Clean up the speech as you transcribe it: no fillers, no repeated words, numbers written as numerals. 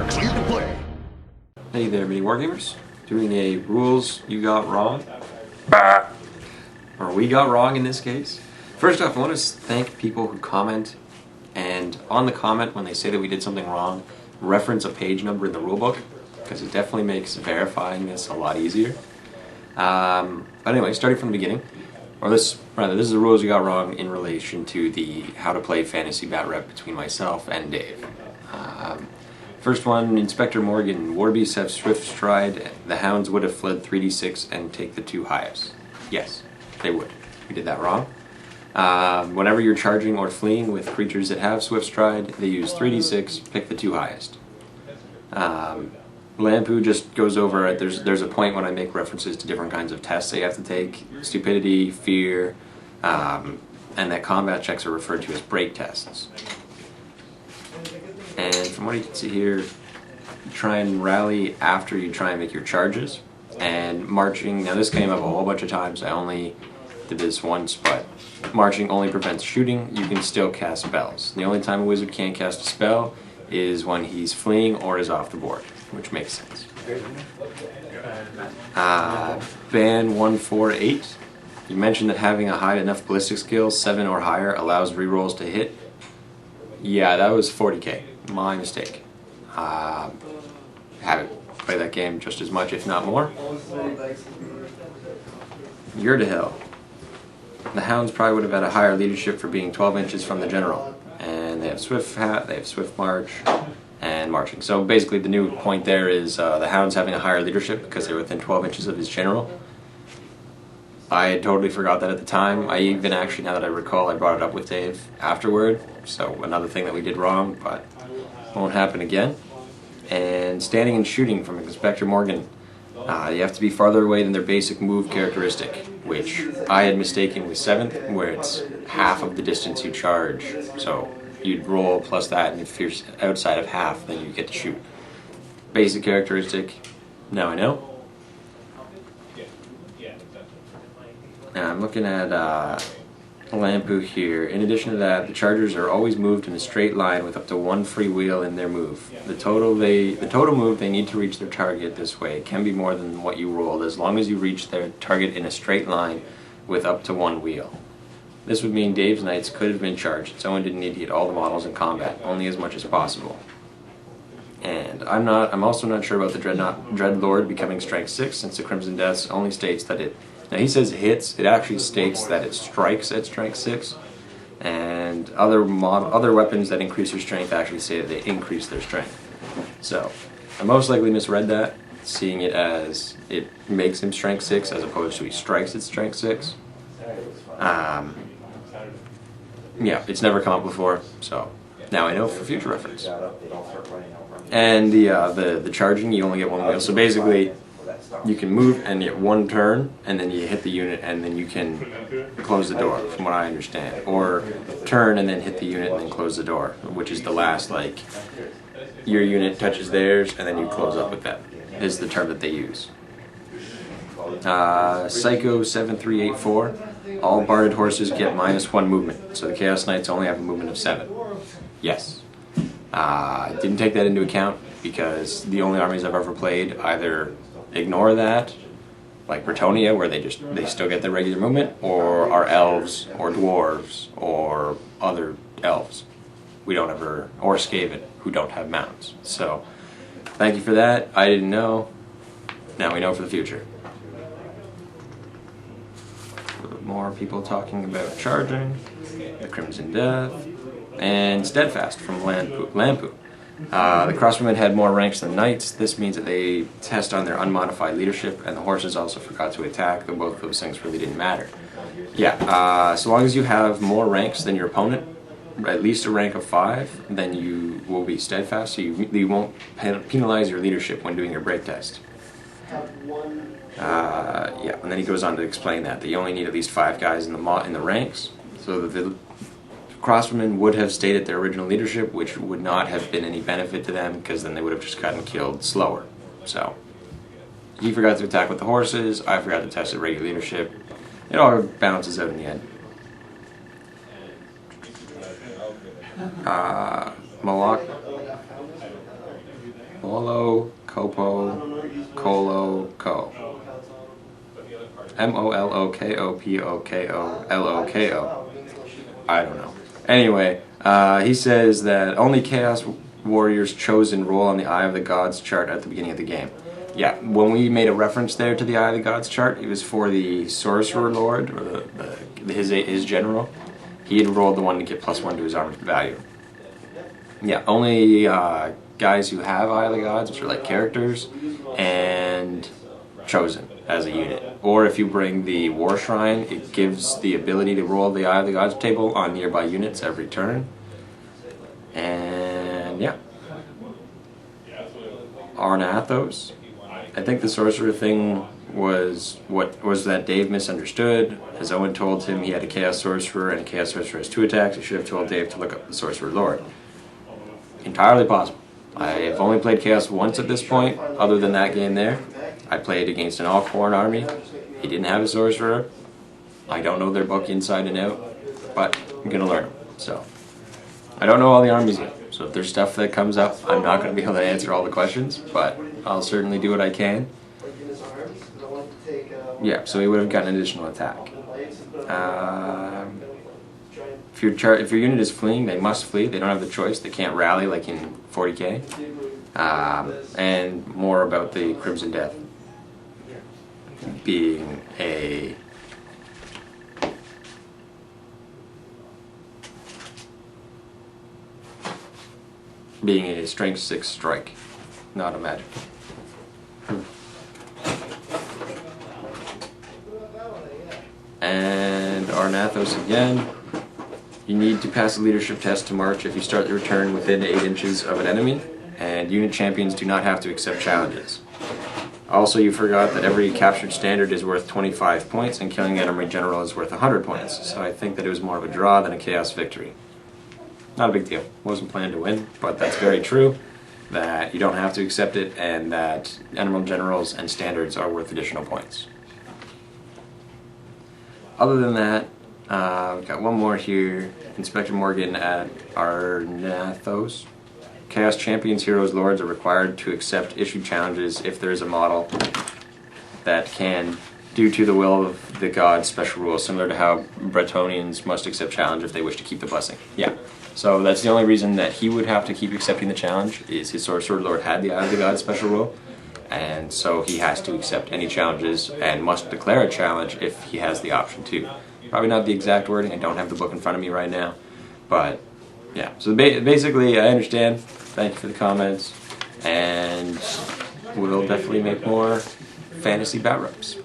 are clear to play. Hey there, MiniWarGamers. Doing a rules you got wrong. Bah! Or we got wrong in this case. First off, I want to thank people who comment, and on the comment when they say that we did something wrong, reference a page number in the rulebook, because it definitely makes verifying this a lot easier. But anyway, starting from the beginning, this is the rules you got wrong in relation to the how to play fantasy Batrep between myself and Dave. First one, Inspector Morgan. Warbeasts have swift stride. The hounds would have fled 3d6 and take the two highest. Yes, they would. We did that wrong. Whenever you're charging or fleeing with creatures that have swift stride, they use 3d6, pick the two highest. Lampu just goes over, there's a point when I make references to different kinds of tests that you have to take. Stupidity, fear, and that combat checks are referred to as break tests. And from what you can see here, you try and rally after you try and make your charges. And marching, now this came up a whole bunch of times, I only did this once, but marching only prevents shooting. You can still cast spells. The only time a wizard can't cast a spell is when he's fleeing or is off the board, which makes sense. Ban 148. You mentioned that having a high enough ballistic skill, 7 or higher, allows rerolls to hit. Yeah, that was 40k. My mistake. Haven't played that game just as much, if not more. You're to hell. The hounds probably would have had a higher leadership for being 12 inches from the general. And they have swift hat, they have swift march, and marching. So basically the new point there is the hounds having a higher leadership because they're within 12 inches of his general. I totally forgot that at the time. I even actually, now that I recall, I brought it up with Dave afterward. So another thing that we did wrong, but won't happen again. And standing and shooting from Inspector Morgan. You have to be farther away than their basic move characteristic, which I had mistaken was 7th, where it's half of the distance you charge. So you'd roll plus that, and if you're outside of half, then you get to shoot. Basic characteristic, now I know. Now I'm looking at Lampu here. In addition to that, the chargers are always moved in a straight line with up to 1 free wheel in their move. The total move they need to reach their target this way can be more than what you rolled, as long as you reach their target in a straight line with up to 1 wheel. This would mean Dave's Knights could have been charged, so Owen didn't need to hit all the models in combat, only as much as possible. And I'm also not sure about the Dreadlord becoming strength 6, since the Crimson Deaths only states that it, now he says hits, it actually states that it strikes at strength 6, and other weapons that increase your strength actually say that they increase their strength. So, I most likely misread that, seeing it as it makes him strength 6 as opposed to he strikes at strength 6. Yeah, it's never come up before, so now I know for future reference. And the charging, you only get 1 wheel, so basically you can move and get 1 turn, and then you hit the unit, and then you can close the door, from what I understand. Or turn and then hit the unit and then close the door, which is the last, like, your unit touches theirs, and then you close up with that, is the term that they use. Psycho 7384. All barded horses get -1 movement, so the Chaos Knights only have a movement of 7. Yes. Didn't take that into account, because the only armies I've ever played either ignore that, like Bretonnia, where they still get their regular movement, or are elves or dwarves or other elves. Or Skaven, who don't have mounts. So thank you for that. I didn't know. Now we know for the future. More people talking about charging, the Crimson Death, and Steadfast from Lampu. The crossbowmen had more ranks than knights. This means that they test on their unmodified leadership, and the horses also forgot to attack, though both of those things really didn't matter. Yeah, so long as you have more ranks than your opponent, at least a rank of 5, then you will be steadfast, so you won't penalize your leadership when doing your break test. Yeah, and then he goes on to explain that you only need at least 5 guys in the ranks, so that the crossbowmen would have stayed at their original leadership, which would not have been any benefit to them, because then they would have just gotten killed slower. So he forgot to attack with the horses, I forgot to test at regular leadership. It all balances out in the end. Malak Molo, Kopo, Kolo, Ko. MOLOKOPOKOLOKO. I don't know. Anyway, he says that only Chaos Warriors chosen roll on the Eye of the Gods chart at the beginning of the game. Yeah, when we made a reference there to the Eye of the Gods chart, it was for the Sorcerer Lord, or his general. He had rolled the one to get +1 to his armor value. Yeah, only guys who have Eye of the Gods, which are like characters, and chosen as a unit. Or if you bring the War Shrine, it gives the ability to roll the Eye of the Gods table on nearby units every turn. And yeah. Arnathos. I think the sorcerer thing was that Dave misunderstood. As Owen told him he had a Chaos Sorcerer, and a Chaos Sorcerer has 2 attacks, he should have told Dave to look up the Sorcerer Lord. Entirely possible. I've only played Chaos once at this point, other than that game there. I played against an all-Khorne army. He didn't have a sorcerer. I don't know their book inside and out, but I'm going to learn them. So, I don't know all the armies yet. So if there's stuff that comes up, I'm not going to be able to answer all the questions, but I'll certainly do what I can. Yeah, so he would have gotten an additional attack. If your unit is fleeing, they must flee. They don't have the choice. They can't rally like in 40k. And more about the Crimson Death being a strength 6 strike, not a magic. And Arnathos again. You need to pass a leadership test to march if you start your turn within 8 inches of an enemy, and unit champions do not have to accept challenges. Also, you forgot that every captured standard is worth 25 points, and killing an enemy general is worth 100 points, so I think that it was more of a draw than a chaos victory. Not a big deal. Wasn't planned to win, but that's very true, that you don't have to accept it, and that enemy generals and standards are worth additional points. Other than that, we've got one more here. Inspector Morgan at Arnathos. Chaos Champions, Heroes, Lords are required to accept issued challenges if there is a model that can, due to the will of the gods, special rules, similar to how Bretonians must accept challenge if they wish to keep the blessing. Yeah. So that's the only reason that he would have to keep accepting the challenge, is his Sorcerer Lord had the Eye of the Gods special rule, and so he has to accept any challenges and must declare a challenge if he has the option to. Probably not the exact wording, I don't have the book in front of me right now, but yeah. So basically, I understand. Thank you for the comments, and we'll definitely make more fantasy Batrep.